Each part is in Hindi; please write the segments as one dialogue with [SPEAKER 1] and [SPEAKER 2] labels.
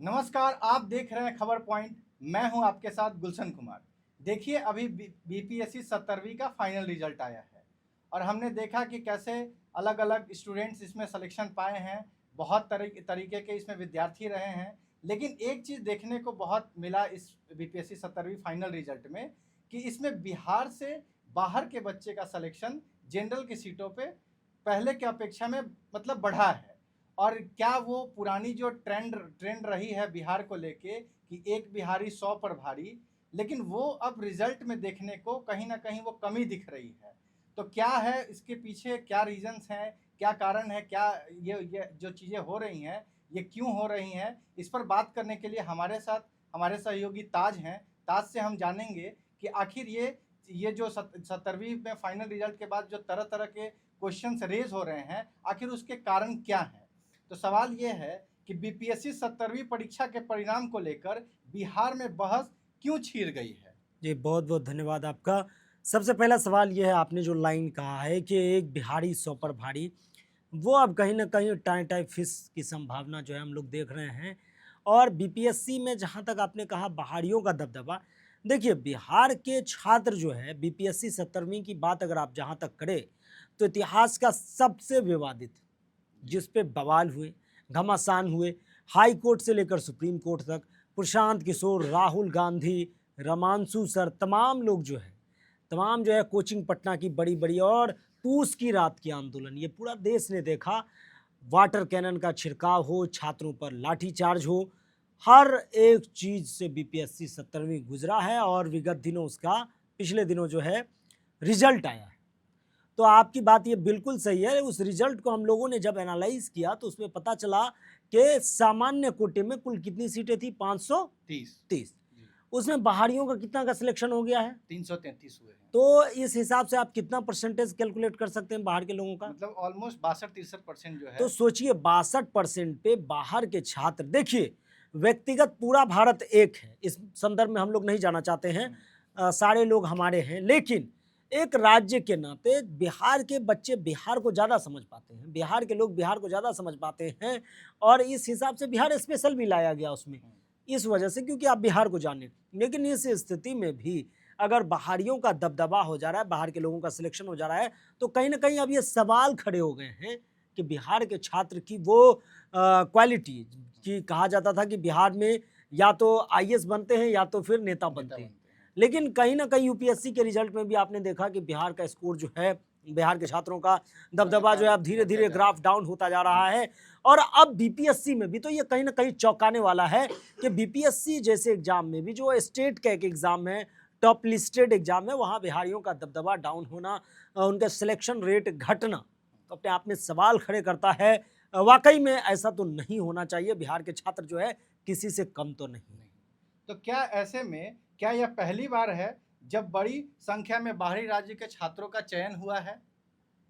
[SPEAKER 1] नमस्कार, आप देख रहे हैं खबर पॉइंट। मैं हूं आपके साथ गुलशन कुमार। देखिए, अभी बीपीएससी 17वीं का फाइनल रिजल्ट आया है और हमने देखा कि कैसे अलग अलग स्टूडेंट्स इसमें सिलेक्शन पाए हैं। बहुत तरीके के इसमें विद्यार्थी रहे हैं, लेकिन एक चीज़ देखने को बहुत मिला इस बीपीएससी 17वीं फाइनल रिजल्ट में कि इसमें बिहार से बाहर के बच्चे का सिलेक्शन जनरल की सीटों पे पहले की अपेक्षा में मतलब बढ़ा है। और क्या वो पुरानी जो ट्रेंड ट्रेंड रही है बिहार को लेके कि एक बिहारी 100 पर भारी, लेकिन वो अब रिजल्ट में देखने को कहीं ना कहीं वो कमी दिख रही है। तो क्या है इसके पीछे, क्या रीजंस हैं, क्या कारण है, क्या ये जो चीज़ें हो रही हैं ये क्यों हो रही हैं, इस पर बात करने के लिए हमारे साथ हमारे सहयोगी ताज हैं। ताज से हम जानेंगे कि आखिर ये जो 17वीं में फाइनल रिजल्ट के बाद जो तरह तरह के क्वेश्चंस रेज हो रहे हैं, आखिर उसके कारण क्या हैं। तो सवाल ये है कि बीपीएससी 17वीं परीक्षा के परिणाम को लेकर बिहार में बहस क्यों छिड़ गई है।
[SPEAKER 2] जी, बहुत बहुत धन्यवाद आपका। सबसे पहला सवाल ये है, आपने जो लाइन कहा है कि एक बिहारी 100 पर भारी, वो अब कहीं न कहीं टाई टाई फिश की संभावना जो है हम लोग देख रहे हैं। और बीपीएससी में जहाँ तक आपने कहा बाहरियों का दबदबा, देखिए बिहार के छात्र जो है बीपीएससी 17वीं की बात अगर आप जहाँ तक करें, तो इतिहास का सबसे विवादित, जिस पे बवाल हुए, घमासान हुए, हाई कोर्ट से लेकर सुप्रीम कोर्ट तक, प्रशांत किशोर, राहुल गांधी, रमांशु सर, तमाम लोग जो है, तमाम जो है कोचिंग पटना की बड़ी बड़ी, और पूस की रात की आंदोलन, ये पूरा देश ने देखा। वाटर कैनन का छिड़काव हो, छात्रों पर लाठीचार्ज हो, हर एक चीज से बीपीएससी 17वीं गुजरा है। और विगत दिनों उसका, पिछले दिनों जो है रिजल्ट आया है। तो आपकी बात ये बिल्कुल सही है। उस रिजल्ट को हम लोगों ने जब एनालाइज किया तो उसमें पता चला कि सामान्य कोटे में कुल कितनी सीटें थी, 530। उसमें बाहरियों का कितना का सिलेक्शन हो गया है,
[SPEAKER 1] 333 हुए हैं।
[SPEAKER 2] तो इस हिसाब से आप कितना परसेंटेज कैलकुलेट कर सकते हैं बाहर के लोगों का?
[SPEAKER 1] मतलब ऑलमोस्ट 62-63% जो है।
[SPEAKER 2] तो सोचिए 62% पे बाहर के छात्र। देखिए, व्यक्तिगत पूरा भारत एक है, इस संदर्भ में हम लोग नहीं जाना चाहते हैं। सारे लोग हमारे हैं, लेकिन एक राज्य के नाते बिहार के बच्चे बिहार को ज़्यादा समझ पाते हैं, बिहार के लोग बिहार को ज़्यादा समझ पाते हैं। और इस हिसाब से बिहार स्पेशल भी लाया गया उसमें, इस वजह से, क्योंकि आप बिहार को जाने। लेकिन इस स्थिति में भी अगर बाहरियों का दबदबा हो जा रहा है, बाहर के लोगों का सिलेक्शन हो जा रहा है, तो कहीं ना कहीं अब ये सवाल खड़े हो गए हैं कि बिहार के छात्र की वो क्वालिटी, कि कहा जाता था कि बिहार में या तो आईएएस बनते हैं या तो फिर नेता बनते हैं। लेकिन कहीं ना कहीं यूपीएससी के रिजल्ट में भी आपने देखा कि बिहार का स्कोर जो है, बिहार के छात्रों का दबदबा जो है अब धीरे धीरे ग्राफ डाउन होता जा रहा है। और अब बीपीएससी में भी तो ये कहीं ना कहीं चौंकाने वाला है कि बीपीएससी जैसे एग्जाम में भी, जो स्टेट का एक एग्जाम है, टॉप लिस्टेड एग्जाम है, वहाँ बिहारियों का दबदबा डाउन होना, उनका सिलेक्शन रेट घटना, तो अपने आप में सवाल खड़े करता है। वाकई में ऐसा तो नहीं होना चाहिए। बिहार के छात्र जो है किसी से कम तो नहीं।
[SPEAKER 1] तो क्या ऐसे में क्या यह पहली बार है जब बड़ी संख्या में बाहरी राज्य के छात्रों का चयन हुआ है?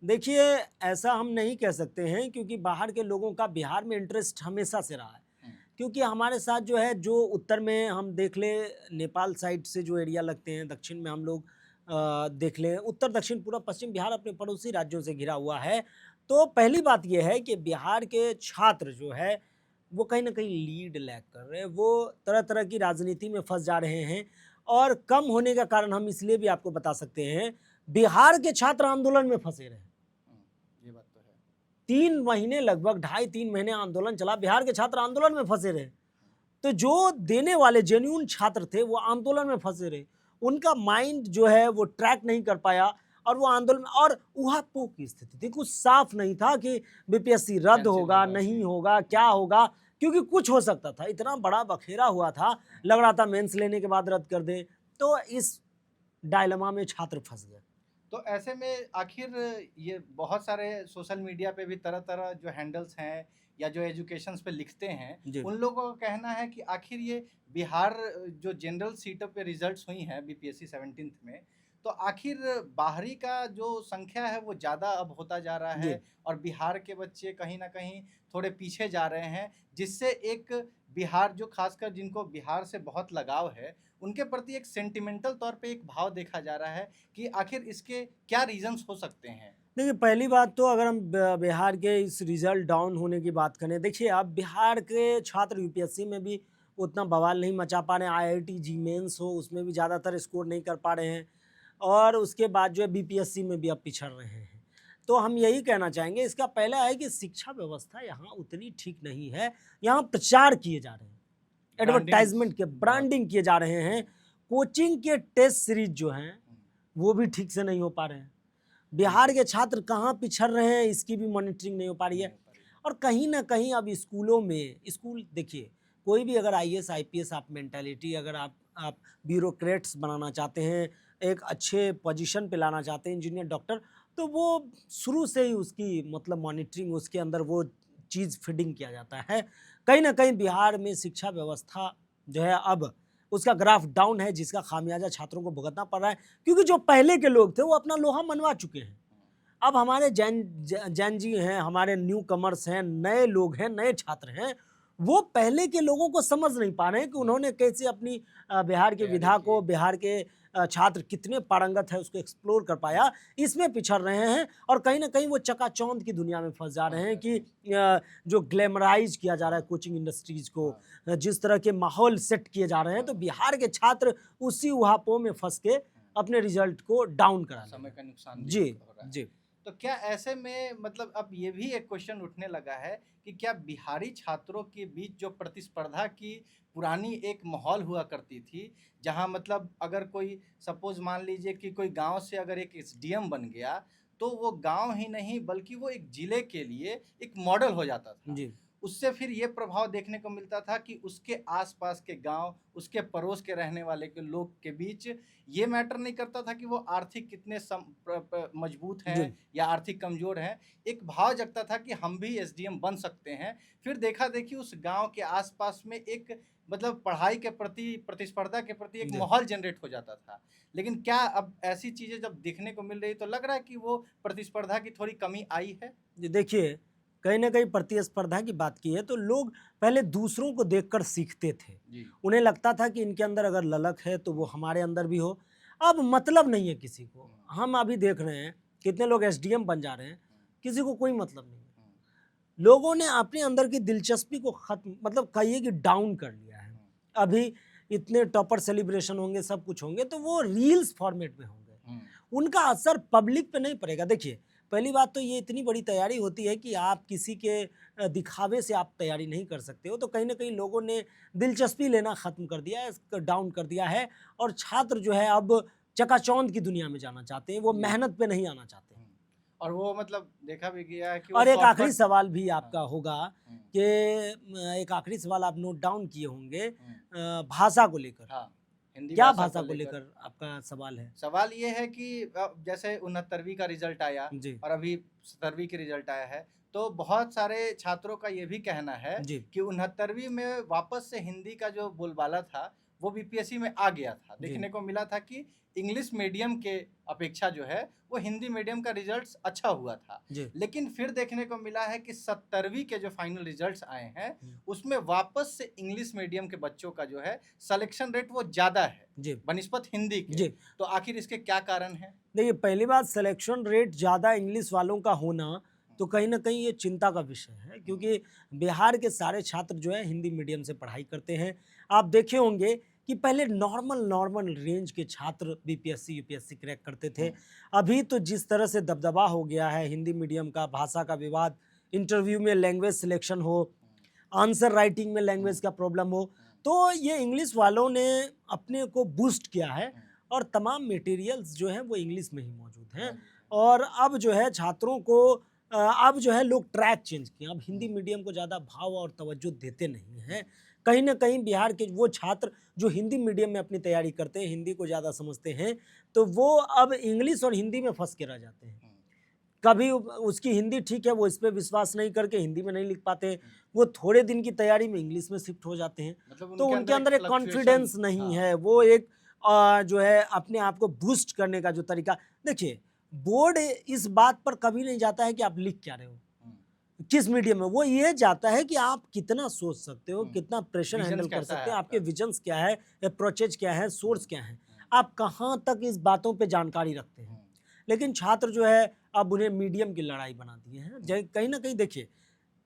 [SPEAKER 2] देखिए, ऐसा हम नहीं कह सकते हैं, क्योंकि बाहर के लोगों का बिहार में इंटरेस्ट हमेशा से रहा है। क्योंकि हमारे साथ जो है, जो उत्तर में हम देख ले, नेपाल साइड से जो एरिया लगते हैं, दक्षिण में हम लोग देख लें, उत्तर दक्षिण पूरा पश्चिम बिहार अपने पड़ोसी राज्यों से घिरा हुआ है। तो पहली बात यह है कि बिहार के छात्र जो है वो कहीं ना कहीं लीड लैग कर रहे हैं, वो तरह तरह की राजनीति में फंस जा रहे हैं। और कम होने का कारण हम इसलिए भी आपको बता सकते हैं, बिहार के छात्र आंदोलन में फंसे रहे।
[SPEAKER 1] ये बात तो है।
[SPEAKER 2] 3 महीने, लगभग 2.5-3 महीने आंदोलन चला, बिहार के छात्र आंदोलन में फंसे रहे। तो जो देने वाले जेन्युइन छात्र थे वो आंदोलन में फंसे रहे, उनका माइंड जो है वो ट्रैक नहीं कर पाया, और वो आंदोलन, और ऊहापोह की स्थिति थी, कुछ साफ नहीं था कि बीपीएससी रद्द होगा, नहीं होगा, क्या होगा, क्योंकि कुछ हो सकता था। इतना बड़ा बखेरा हुआ था, लग रहा था मेंस लेने के बाद रद्द कर दे। तो इस डायलेमा में छात्र फंस गए।
[SPEAKER 1] तो ऐसे में आखिर ये बहुत सारे सोशल मीडिया पे भी तरह तरह जो हैंडल्स हैं या जो एजुकेशंस पे लिखते हैं, उन लोगों का कहना है कि आखिर ये बिहार जो जनरल सीटों पे रिजल्ट्स हुई हैं बीपीएससी 17th में, तो आखिर बाहरी का जो संख्या है वो ज़्यादा अब होता जा रहा है और बिहार के बच्चे कहीं ना कहीं थोड़े पीछे जा रहे हैं, जिससे एक बिहार जो खासकर जिनको बिहार से बहुत लगाव है उनके प्रति एक सेंटिमेंटल तौर पे एक भाव देखा जा रहा है कि आखिर इसके क्या रीजंस हो सकते हैं।
[SPEAKER 2] देखिए, पहली बात तो अगर हम बिहार के इस रिजल्ट डाउन होने की बात करें, देखिए अब बिहार के छात्र यूपीएससी में भी उतना बवाल नहीं मचा पा रहे हैं। आईआईटी जी मेंस हो उसमें भी ज़्यादातर स्कोर नहीं कर पा रहे हैं, और उसके बाद जो है बीपीएससी में भी अब पिछड़ रहे हैं। तो हम यही कहना चाहेंगे, इसका पहला है कि शिक्षा व्यवस्था यहाँ उतनी ठीक नहीं है। यहाँ प्रचार किए जा रहे हैं, एडवर्टाइजमेंट के ब्रांडिंग किए जा रहे हैं। कोचिंग के टेस्ट सीरीज जो हैं वो भी ठीक से नहीं हो पा रहे हैं। बिहार के छात्र कहाँ पिछड़ रहे हैं इसकी भी मॉनिटरिंग नहीं हो पा रही है। और कहीं ना कहीं अब स्कूलों में, स्कूल देखिए, कोई भी अगर आईएएस आईपीएस आप मेंटालिटी, अगर आप ब्यूरोक्रेट्स बनाना चाहते हैं, एक अच्छे पोजीशन पे लाना चाहते हैं, इंजीनियर डॉक्टर, तो वो शुरू से ही उसकी मतलब मॉनिटरिंग, उसके अंदर वो चीज़ फीडिंग किया जाता है। कहीं ना कहीं बिहार में शिक्षा व्यवस्था जो है अब उसका ग्राफ डाउन है, जिसका खामियाजा छात्रों को भुगतना पड़ रहा है, क्योंकि जो पहले के लोग थे वो अपना लोहा मनवा चुके हैं। अब हमारे जैन जी हैं, हमारे न्यू कमर्स हैं, नए लोग हैं, नए छात्र हैं, वो पहले के लोगों को समझ नहीं पा रहे हैं कि उन्होंने कैसे अपनी बिहार के विधा को, बिहार के छात्र कितने पारंगत है उसको एक्सप्लोर कर पाया, इसमें पिछड़ रहे हैं। और कहीं ना कहीं वो चकाचौंध की दुनिया में फंस जा रहे हैं कि जो ग्लैमराइज किया जा रहा है कोचिंग इंडस्ट्रीज को, जिस तरह के माहौल सेट किए जा रहे हैं, तो बिहार के छात्र उसी उहापों में फंस के अपने रिजल्ट को डाउन करा
[SPEAKER 1] समय का नुकसान
[SPEAKER 2] जी
[SPEAKER 1] हो रहा है।
[SPEAKER 2] जी।
[SPEAKER 1] तो क्या ऐसे में मतलब अब ये भी एक क्वेश्चन उठने लगा है कि क्या बिहारी छात्रों के बीच जो प्रतिस्पर्धा की पुरानी एक माहौल हुआ करती थी, जहां मतलब अगर कोई सपोज मान लीजिए कि कोई गांव से अगर एक एसडीएम बन गया, तो वो गांव ही नहीं बल्कि वो एक जिले के लिए एक मॉडल हो जाता था।
[SPEAKER 2] जी
[SPEAKER 1] उससे फिर ये प्रभाव देखने को मिलता था कि उसके आसपास के गांव, उसके पड़ोस के रहने वाले के लोग के बीच ये मैटर नहीं करता था कि वो आर्थिक कितने मजबूत
[SPEAKER 2] जी
[SPEAKER 1] हैं या आर्थिक कमजोर हैं। एक भाव जगता था कि हम भी एसडीएम बन सकते हैं। फिर देखा देखी उस गांव के आसपास में एक मतलब पढ़ाई के प्रति, प्रतिस्पर्धा के प्रति एक
[SPEAKER 2] जी
[SPEAKER 1] माहौल जनरेट हो जाता था। लेकिन क्या अब ऐसी चीजें जब देखने को मिल रही तो लग रहा है कि वो प्रतिस्पर्धा की थोड़ी कमी आई है?
[SPEAKER 2] जी। देखिए, कहीं ना कहीं प्रतिस्पर्धा की बात की है तो लोग पहले दूसरों को देखकर सीखते थे।
[SPEAKER 1] जी।
[SPEAKER 2] उन्हें लगता था कि इनके अंदर अगर ललक है तो वो हमारे अंदर भी हो। अब मतलब नहीं है किसी को। हम अभी देख रहे हैं कितने लोग एसडीएम बन जा रहे हैं, किसी को कोई मतलब नहीं है। लोगों ने अपने अंदर की दिलचस्पी को खत्म, मतलब कहिए कि डाउन कर लिया है। अभी इतने टॉपर सेलिब्रेशन होंगे, सब कुछ होंगे, तो वो रील्स फॉर्मेट में होंगे, उनका असर पब्लिक पे नहीं पड़ेगा। देखिए, पहली बात तो ये इतनी बड़ी तैयारी होती है कि आप किसी के दिखावे से आप तैयारी नहीं कर सकते हो। तो कहीं ना कहीं लोगों ने दिलचस्पी लेना ख़त्म कर दिया है, इसको डाउन कर दिया है, और छात्र जो है अब चकाचौंध की दुनिया में जाना चाहते हैं, वो मेहनत पे नहीं आना चाहते हैं।
[SPEAKER 1] और वो मतलब देखा भी गया है कि वो
[SPEAKER 2] और एक आखिरी
[SPEAKER 1] शॉर्टकट।
[SPEAKER 2] सवाल भी आपका होगा कि एक आखिरी सवाल आप नोट डाउन किए होंगे, भाषा को लेकर।
[SPEAKER 1] हाँ, हिंदी
[SPEAKER 2] क्या
[SPEAKER 1] भाषा
[SPEAKER 2] भाषा
[SPEAKER 1] को
[SPEAKER 2] को
[SPEAKER 1] लेकर
[SPEAKER 2] लेकर आपका सवाल है?
[SPEAKER 1] सवाल ये है कि जैसे 69वीं का रिजल्ट आया
[SPEAKER 2] जी
[SPEAKER 1] और अभी 70वीं की रिजल्ट आया है, तो बहुत सारे छात्रों का ये भी कहना है
[SPEAKER 2] जी
[SPEAKER 1] कि 69वीं में वापस से हिंदी का जो बोलबाला था वो बीपीएससी में आ गया था।
[SPEAKER 2] जी
[SPEAKER 1] देखने को मिला था कि इंग्लिश मीडियम के अपेक्षा जो है वो हिंदी मीडियम का रिजल्ट अच्छा हुआ था।
[SPEAKER 2] जी
[SPEAKER 1] लेकिन फिर देखने को मिला है कि 70वीं के जो फाइनल रिजल्ट्स आए हैं
[SPEAKER 2] हम्म।
[SPEAKER 1] उसमें वापस से इंग्लिश मीडियम के बच्चों का जो है सिलेक्शन रेट वो ज़्यादा है
[SPEAKER 2] जी
[SPEAKER 1] बनिस्पत हिंदी के।
[SPEAKER 2] जी।
[SPEAKER 1] तो आखिर इसके क्या कारण है?
[SPEAKER 2] देखिए, पहली बात, सिलेक्शन रेट ज़्यादा इंग्लिश वालों का होना तो कहीं ना कहीं ये चिंता का विषय है, क्योंकि बिहार के सारे छात्र जो है हिंदी मीडियम से पढ़ाई करते हैं। आप देखे होंगे कि पहले नॉर्मल नॉर्मल रेंज के छात्र बीपीएससी यूपीएससी क्रैक करते थे। अभी तो जिस तरह से दबदबा हो गया है हिंदी मीडियम का, भाषा का विवाद, इंटरव्यू में लैंग्वेज सिलेक्शन हो, आंसर राइटिंग में लैंग्वेज का प्रॉब्लम हो, तो ये इंग्लिश वालों ने अपने को बूस्ट किया है, और तमाम मटेरियल्स जो हैं वो इंग्लिश में ही मौजूद हैं। और अब जो है छात्रों को अब जो है लोग ट्रैक चेंज किए, अब हिंदी मीडियम को ज़्यादा भाव और तवज्जो देते नहीं हैं। कहीं ना कहीं बिहार के वो छात्र जो हिंदी मीडियम में अपनी तैयारी करते हैं, हिंदी को ज़्यादा समझते हैं, तो वो अब इंग्लिश और हिंदी में फंस के रह जाते हैं। कभी उसकी हिंदी ठीक है, वो इस पे विश्वास नहीं करके हिंदी में नहीं लिख पाते, वो थोड़े दिन की तैयारी में इंग्लिश में शिफ्ट हो जाते हैं।
[SPEAKER 1] मतलब
[SPEAKER 2] तो उनके अंदर एक कॉन्फिडेंस नहीं है, वो एक जो है अपने आप को बूस्ट करने का जो तरीका। देखिए, बोर्ड इस बात पर कभी नहीं जाता है कि आप लिख क्या रहे हो, किस मीडियम में, वो ये जाता है कि आप कितना सोच सकते हो, कितना प्रेशर हैंडल कर सकते हैं, आपके विजन्स क्या है, अप्रोचेज क्या है, सोर्स क्या है, आप कहाँ तक इस बातों पे जानकारी रखते हैं। लेकिन छात्र जो है अब उन्हें मीडियम की लड़ाई बना दिए हैं। कहीं ना कहीं देखिए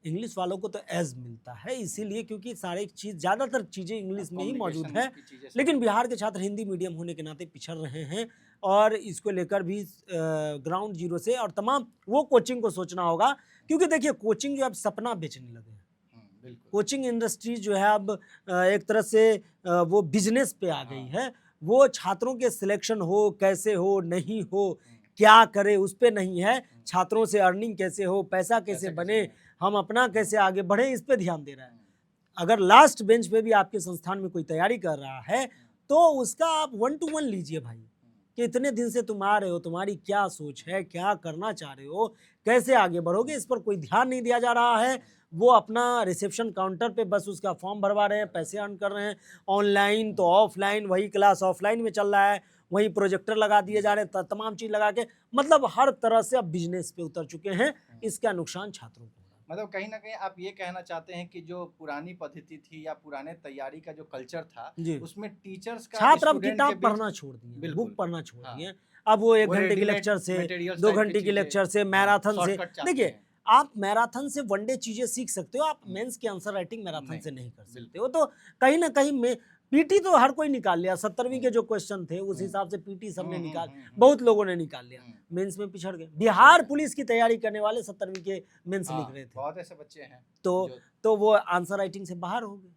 [SPEAKER 2] इंग्लिश वालों को तो एज मिलता है इसीलिए क्योंकि सारी चीज़ ज़्यादातर चीज़ें इंग्लिश में ही मौजूद है,
[SPEAKER 1] Communication की चीजें सब-
[SPEAKER 2] लेकिन बिहार के छात्र हिंदी मीडियम होने के नाते पिछड़ रहे हैं और इसको लेकर भी ग्राउंड जीरो से और तमाम वो कोचिंग को सोचना होगा क्योंकि देखिए कोचिंग जो अब सपना बेचने लगे हैं।
[SPEAKER 1] बिल्कुल
[SPEAKER 2] कोचिंग इंडस्ट्री जो है अब एक तरह से वो बिजनेस पे आ गई है। वो छात्रों के सिलेक्शन हो कैसे हो नहीं हो क्या करे उस पे नहीं है, छात्रों से अर्निंग कैसे हो, पैसा कैसे बने, हम अपना कैसे आगे बढ़े इस पे ध्यान दे रहा है। अगर लास्ट बेंच पे भी आपके संस्थान में कोई तैयारी कर रहा है तो उसका आप 1 to 1 लीजिए भाई कि इतने दिन से तुम आ रहे हो, तुम्हारी क्या सोच है, क्या करना चाह रहे हो, कैसे आगे बढ़ोगे, इस पर कोई ध्यान नहीं दिया जा रहा है। वो अपना रिसेप्शन काउंटर पे बस उसका फॉर्म भरवा रहे हैं, पैसे अर्न कर रहे हैं, ऑनलाइन तो ऑफलाइन, वही क्लास ऑफलाइन में चल रहा है, वही प्रोजेक्टर लगा दिए जा रहे हैं, तमाम चीज़ लगा के मतलब हर तरह से अब बिजनेस पे उतर चुके हैं। इसका नुकसान छात्रों को।
[SPEAKER 1] मतलब कहीं ना कहीं आप ये कहना चाहते हैं कि जो पुरानी पद्धति थी या पुराने तैयारी का जो कल्चर था
[SPEAKER 2] जी।
[SPEAKER 1] उसमें टीचर्स का
[SPEAKER 2] छात्र अब
[SPEAKER 1] स्टूडेंट
[SPEAKER 2] किताब
[SPEAKER 1] के बीच-
[SPEAKER 2] पढ़ना छोड़ दिए,
[SPEAKER 1] बिल्कुल।
[SPEAKER 2] बुक पढ़ना छोड़
[SPEAKER 1] हाँ।
[SPEAKER 2] दिए। अब वो 1
[SPEAKER 1] वो
[SPEAKER 2] घंटे की
[SPEAKER 1] रेडीमेड
[SPEAKER 2] लेक्चर से,
[SPEAKER 1] materials
[SPEAKER 2] 2
[SPEAKER 1] type की
[SPEAKER 2] घंटे की
[SPEAKER 1] चीजें-
[SPEAKER 2] लेक्चर से,
[SPEAKER 1] हाँ,
[SPEAKER 2] मैराथन से।
[SPEAKER 1] shortcut चाहते
[SPEAKER 2] देखिए
[SPEAKER 1] हैं।
[SPEAKER 2] आप मैराथन से वनडे चीजें सीख सकते हो, आप मेंस की आंसर राइटिंग मैराथन
[SPEAKER 1] नहीं,
[SPEAKER 2] से नहीं कर सकते
[SPEAKER 1] बिल्कुल।
[SPEAKER 2] हो। तो कहीं ना कहीं में पीटी तो हर कोई निकाल लिया, 70वीं के जो क्वेश्चन थे उस हिसाब से पीटी सबने निकाल, बहुत लोगों ने निकाल लिया, मेंस में पिछड़ गए। बिहार पुलिस की तैयारी करने वाले 70वीं के मेंस लिख रहे थे,
[SPEAKER 1] बहुत ऐसे बच्चे हैं
[SPEAKER 2] तो वो आंसर राइटिंग से बाहर हो गए।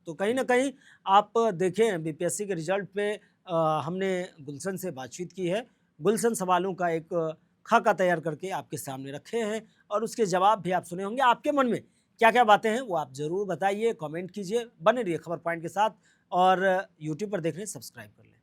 [SPEAKER 2] तो कहीं ना कहीं आप देखें बीपीएससी के रिजल्ट पे हमने गुलशन से बातचीत की है। गुलशन सवालों का एक खाका तैयार करके आपके सामने रखे हैं और उसके जवाब भी आप सुने होंगे। आपके मन में क्या क्या बातें हैं वो आप ज़रूर बताइए, कमेंट कीजिए। बने रहिए खबर पॉइंट के साथ और यूट्यूब पर देख रहे हैं सब्सक्राइब कर लें।